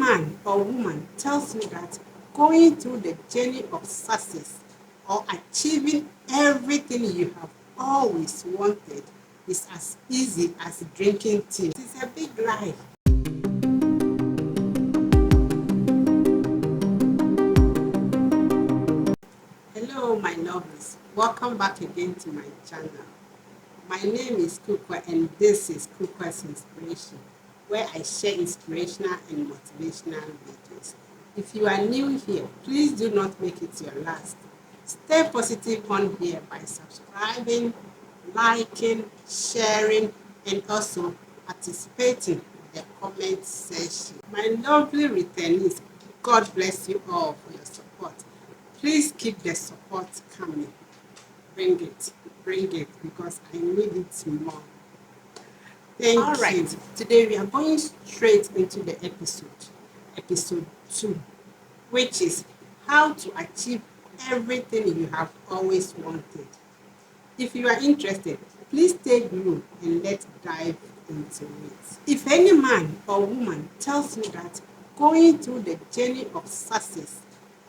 man or woman tells you that going through the journey of success or achieving everything you have always wanted is as easy as drinking tea, it is a big lie. Hello, my lovers. Welcome back again to my channel. My name is Kukwa and this is Kukuasinspiration, where I share inspirational and motivational videos. If you are new here, please do not make it your last. Stay positive on here by subscribing, liking, sharing, and also participating in the comment section. My lovely returnees, God bless you all for your support. Please keep the support coming. Bring it, because I need it more. Thank you. All right, today we are going straight into the episode 2, which is how to achieve everything you have always wanted. If you are interested, please stay glued and let's dive into it. If any man or woman tells you that going through the journey of success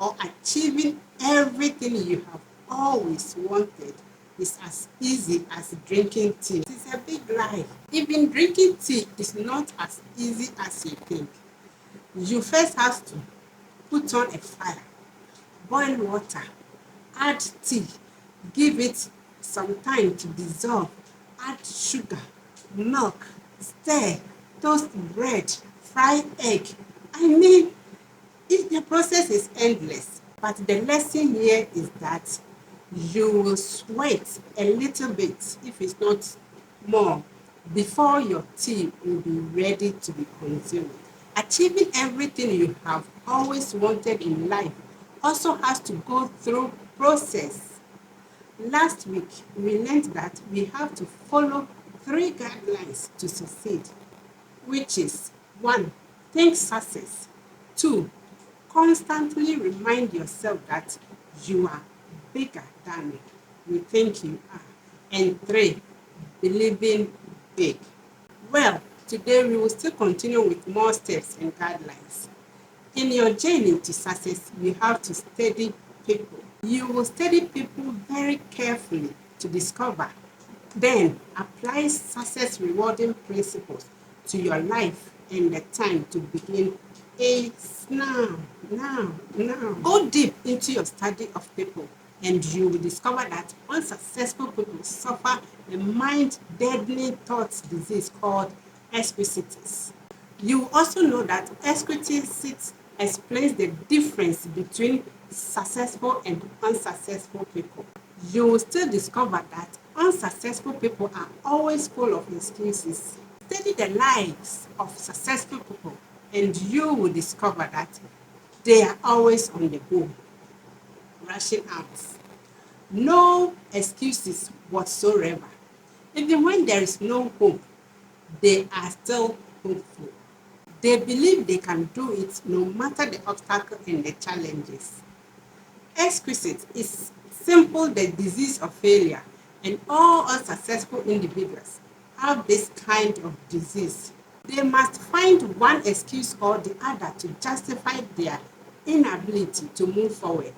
or achieving everything you have always wanted is as easy as drinking tea, it is a big lie. Even drinking tea is not as easy as you think. You first have to put on a fire, boil water, add tea, give it some time to dissolve, add sugar, milk, stir, toast bread, fry egg. The process is endless, but the lesson here is that you will sweat a little bit, if it's not more, before your tea will be ready to be consumed. Achieving everything you have always wanted in life also has to go through process. Last week, we learned that we have to follow 3 guidelines to succeed, which is 1. Think success. 2. Constantly remind yourself that you are bigger than you think you are. And 3. Believing big. Well, today we will still continue with more steps and guidelines. In your journey to success, you have to study people. You will study people very carefully to discover. Then apply success rewarding principles to your life and the time to begin. It's now. Go deep into your study of people and you will discover that unsuccessful people suffer a mind-deadening thought disease called exquisites. You will also know that exquisites explains the difference between successful and unsuccessful people. You will still discover that unsuccessful people are always full of excuses. Study the lives of successful people and you will discover that they are always on the go, rushing out. No excuses whatsoever. Even when there is no hope, they are still hopeful. They believe they can do it no matter the obstacle and the challenges. Exquisite is simple the disease of failure, and all unsuccessful individuals have this kind of disease. They must find one excuse or the other to justify their inability to move forward,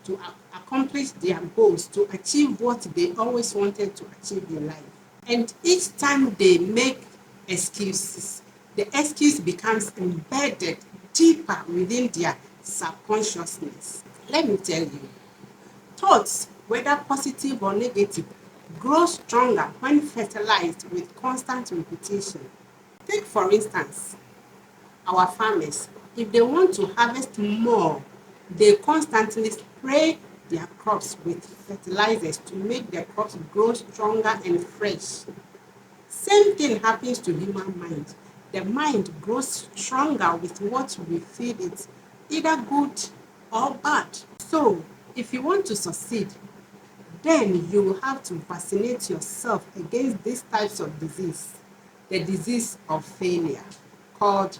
to accomplish their goals, to achieve what they always wanted to achieve in life. And each time they make excuses, the excuse becomes embedded deeper within their subconsciousness. Let me tell you, thoughts, whether positive or negative, grow stronger when fertilized with constant repetition. Take for instance, our farmers. If they want to harvest more, they constantly spray their crops with fertilizers to make the crops grow stronger and fresh. Same thing happens to human mind. The mind grows stronger with what we feed it, either good or bad. So, if you want to succeed, then you will have to vaccinate yourself against these types of disease, the disease of failure, called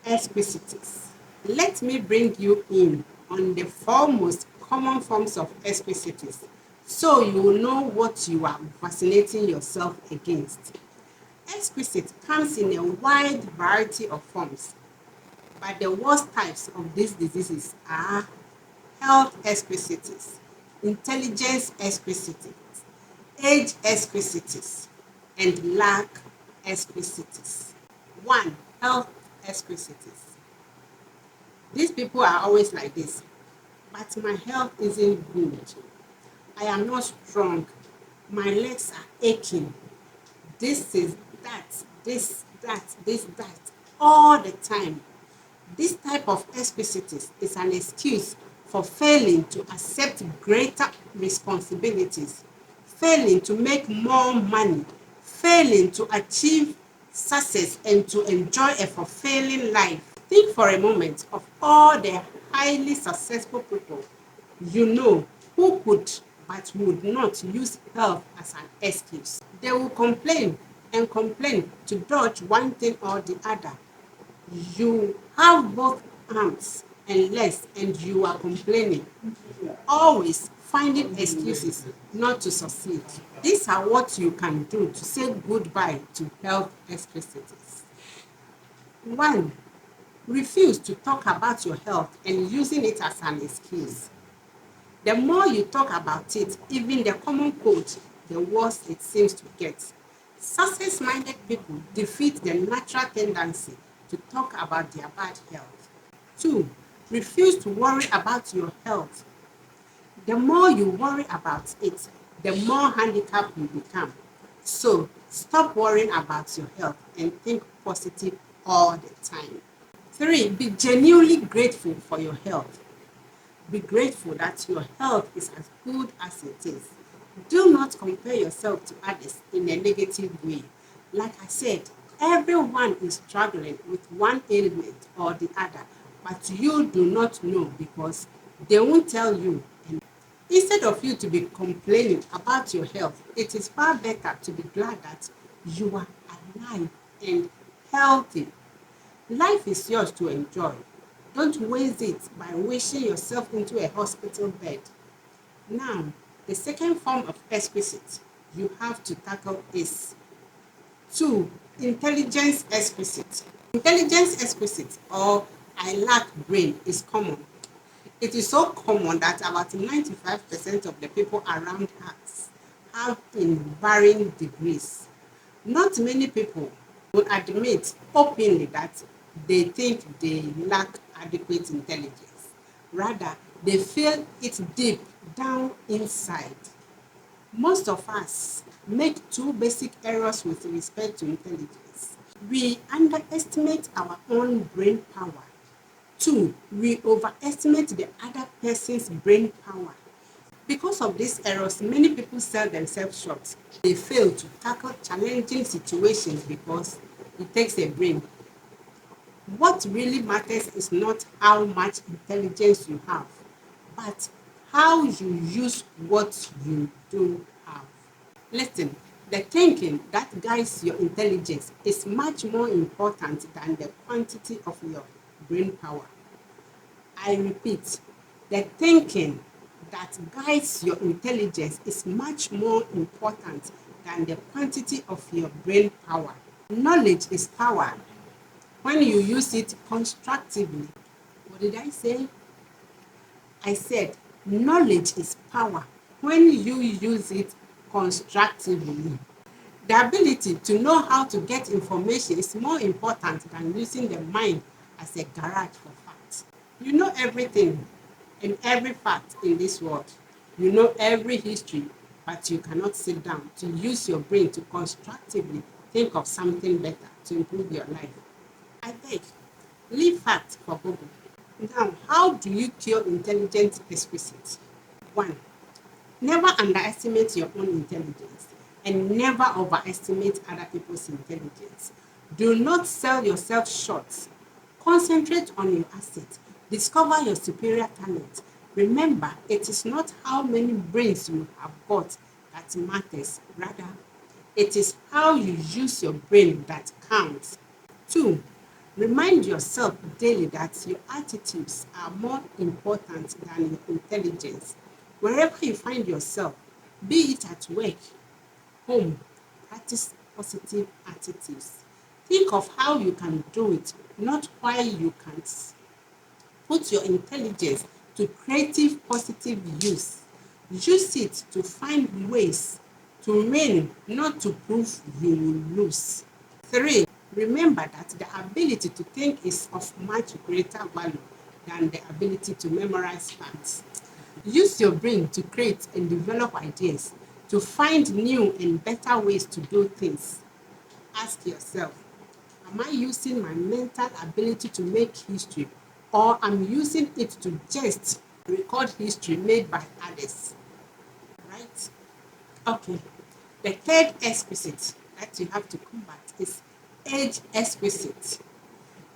exquisites. Let me bring you in on the 4 most common forms of exquisites, so you will know what you are vaccinating yourself against. Exquisite comes in a wide variety of forms. But the worst types of these diseases are health excrescities, intelligence excrescities, age excrescities, and lack excrescities. 1. Health excrescities. These people are always like this. But my health isn't good. I am not strong. My legs are aching. This is that, that, all the time. This type of excrescities is an excuse for failing to accept greater responsibilities, failing to make more money, failing to achieve success and to enjoy a fulfilling life. Think for a moment of all the highly successful people you know who could but would not use health as an excuse. They will complain and complain to dodge one thing or the other. You have both arms and legs and you are complaining, always finding excuses not to succeed. These are what you can do to say goodbye to health excrescities. 1. Refuse to talk about your health and using it as an excuse. The more you talk about it, even the common cold, the worse it seems to get. Success-minded people defeat the natural tendency to talk about their bad health. 2. Refuse to worry about your health. The more you worry about it, the more handicapped you become. So stop worrying about your health and think positive all the time. 3. Be genuinely grateful for your health. Be grateful that your health is as good as it is. Do not compare yourself to others in a negative way. Like I said, everyone is struggling with one ailment or the other, but you do not know because they won't tell you. Instead of you to be complaining about your health, it is far better to be glad that you are alive and healthy. Life is yours to enjoy. Don't waste it by wishing yourself into a hospital bed. Now, the second form of excrescence you have to tackle is 2. Intelligence excrescence. Intelligence excrescence, or I lack brain, is common. It is so common that about 95% of the people around us have in varying degrees. Not many people will admit openly that they think they lack adequate intelligence. Rather, they feel it deep down inside. Most of us make two basic errors with respect to intelligence. We underestimate our own brain power. 2. We overestimate the other person's brain power. Because of these errors, many people sell themselves short. They fail to tackle challenging situations because it takes a brain. What really matters is not how much intelligence you have, but how you use what you do have. Listen, the thinking that guides your intelligence is much more important than the quantity of your brain power. I repeat, the thinking that guides your intelligence is much more important than the quantity of your brain power. Knowledge is power when you use it constructively. What did I say? I said knowledge is power when you use it constructively. The ability to know how to get information is more important than using the mind as a garage for facts. You know everything and every fact in this world. You know every history, but you cannot sit down to use your brain to constructively think of something better to improve your life. I beg, leave facts for Google. Now, how do you cure intelligence excrescence? 1. Never underestimate your own intelligence and never overestimate other people's intelligence. Do not sell yourself short. Concentrate on your assets. Discover your superior talent. Remember, it is not how many brains you have got that matters. Rather, it is how you use your brain that counts. 2. Remind yourself daily that your attitudes are more important than your intelligence. Wherever you find yourself, be it at work, home, practice positive attitudes. Think of how you can do it not why you can't. Put your intelligence to creative, positive use. Use it to find ways to win, not to prove you will lose. 3. Remember that the ability to think is of much greater value than the ability to memorize facts. Use your brain to create and develop ideas, to find new and better ways to do things. Ask yourself, am I using my mental ability to make history, or am I using it to just record history made by others? Right? Okay. The third exquisite that you have to combat is age exquisite.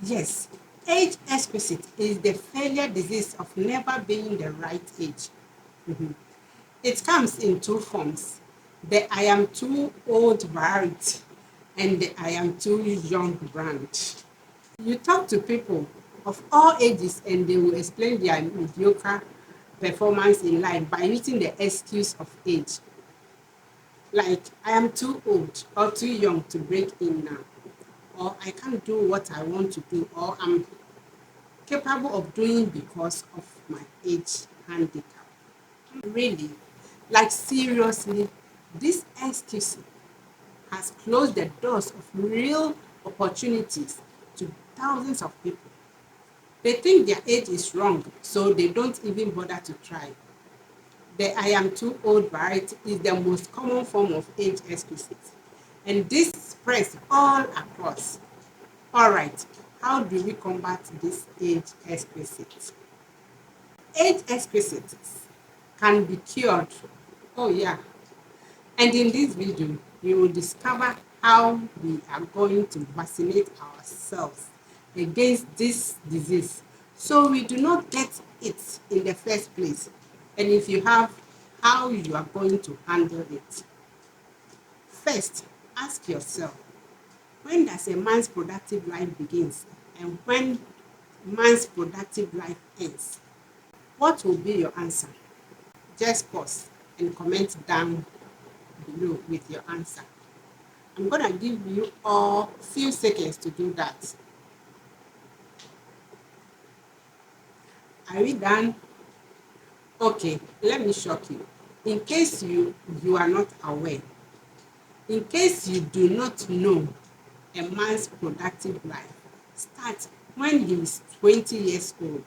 Yes, age exquisite is the failure disease of never being the right age. Mhm. It comes in two forms: the I am too old variety and the I am too young brand. You talk to people of all ages and they will explain their mediocre performance in life by using the excuse of age. Like, I am too old or too young to break in now, or I can't do what I want to do, or I'm capable of doing because of my age handicap. Really, like seriously, this excuse has closed the doors of real opportunities to thousands of people. They think their age is wrong, so they don't even bother to try. The I am too old variety is the most common form of age exquisite, and this spreads all across. All right, how do we combat this age exquisite? Age exquisites can be cured. Oh yeah, and in this video, you will discover how we are going to vaccinate ourselves against this disease so we do not get it in the first place. And if you have, how you are going to handle it. First, ask yourself, when does a man's productive life begins and when man's productive life ends? What will be your answer? Just pause and comment down below with your answer. I'm going to give you a few seconds to do that. Are we done? Okay, let me shock you. In case you are not aware, in case you do not know, a man's productive life starts when he is 20 years old,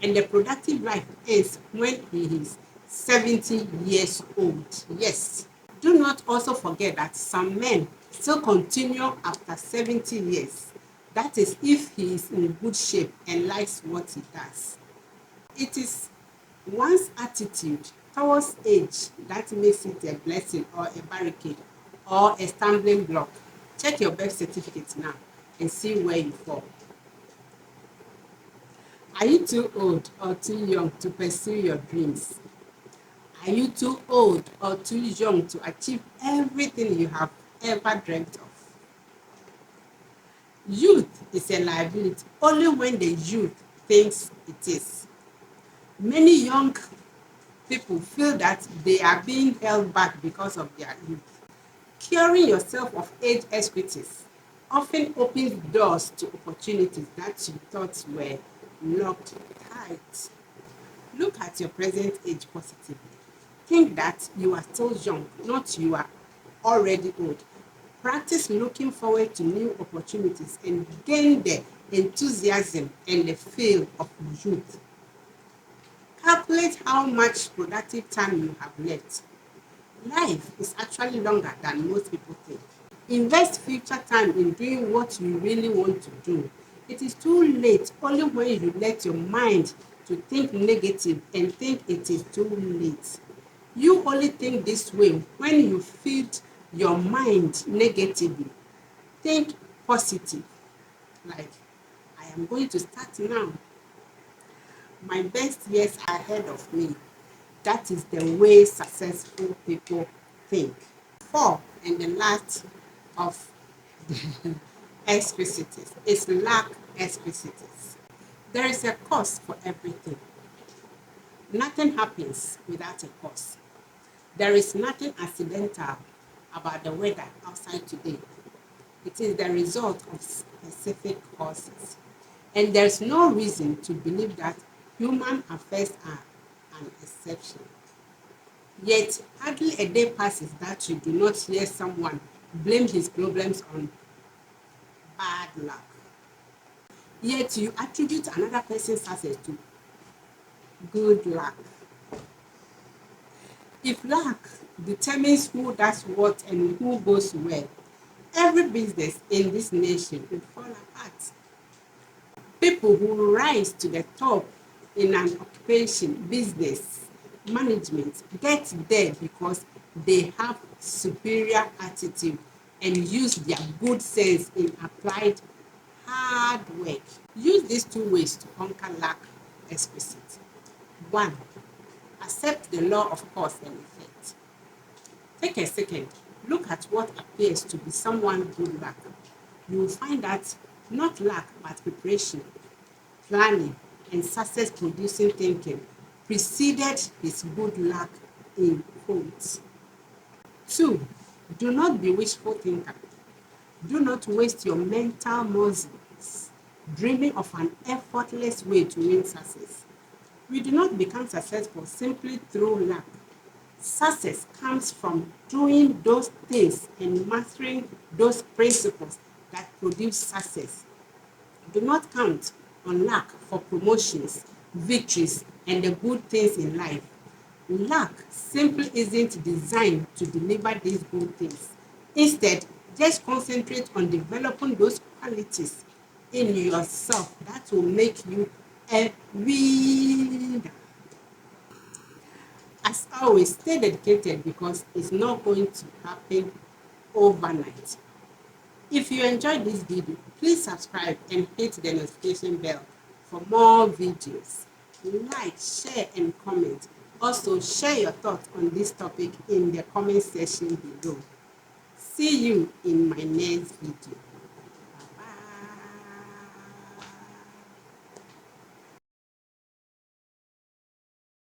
and the productive life ends when he is 70 years old. Yes. Do not also forget that some men still continue after 70 years. That is if he is in good shape and likes what he does. It is one's attitude towards age that makes it a blessing or a barricade or a stumbling block. Check your birth certificate now and see where you fall. Are you too old or too young to pursue your dreams? Are you too old or too young to achieve everything you have ever dreamt of? Youth is a liability only when the youth thinks it is. Many young people feel that they are being held back because of their youth. Curing yourself of age equities often opens doors to opportunities that you thought were locked tight. Look at your present age positively. Think that you are still young, not you are already old. Practice looking forward to new opportunities and gain the enthusiasm and the feel of youth. Calculate how much productive time you have left. Life is actually longer than most people think. Invest future time in doing what you really want to do. It is too late only when you let your mind to think negative and think it is too late. You only think this way when you feed your mind negatively. Think positive. Like, I am going to start now. My best years are ahead of me. That is the way successful people think. 4, and the last of exquisites is lack exquisites. There is a cause for everything. Nothing happens without a cause. There is nothing accidental about the weather outside today. It is the result of specific causes. And there's no reason to believe that human affairs are an exception. Yet, hardly a day passes that you do not hear someone blame his problems on bad luck. Yet, you attribute another person's success to good luck. If luck determines who does what and who goes well, every business in this nation would fall apart. People who rise to the top in an occupation, business, management, get there because they have superior attitude and use their good sense in applied hard work. Use these two ways to conquer luck explicit. 1. Accept the law of cause and effect. Take a second, look at what appears to be someone's good luck. You will find that not luck but preparation, planning, and success producing thinking preceded his good luck in quotes. 2. Do not be wishful thinker. Do not waste your mental muscles dreaming of an effortless way to win success. We do not become successful simply through luck. Success comes from doing those things and mastering those principles that produce success. Do not count on luck for promotions, victories, and the good things in life. Luck simply isn't designed to deliver these good things. Instead, just concentrate on developing those qualities in yourself that will make you a winner. As always, stay dedicated because it's not going to happen overnight. If you enjoyed this video, please subscribe and hit the notification bell for more videos. Like, share, and comment. Also, share your thoughts on this topic in the comment section below. See you in my next video.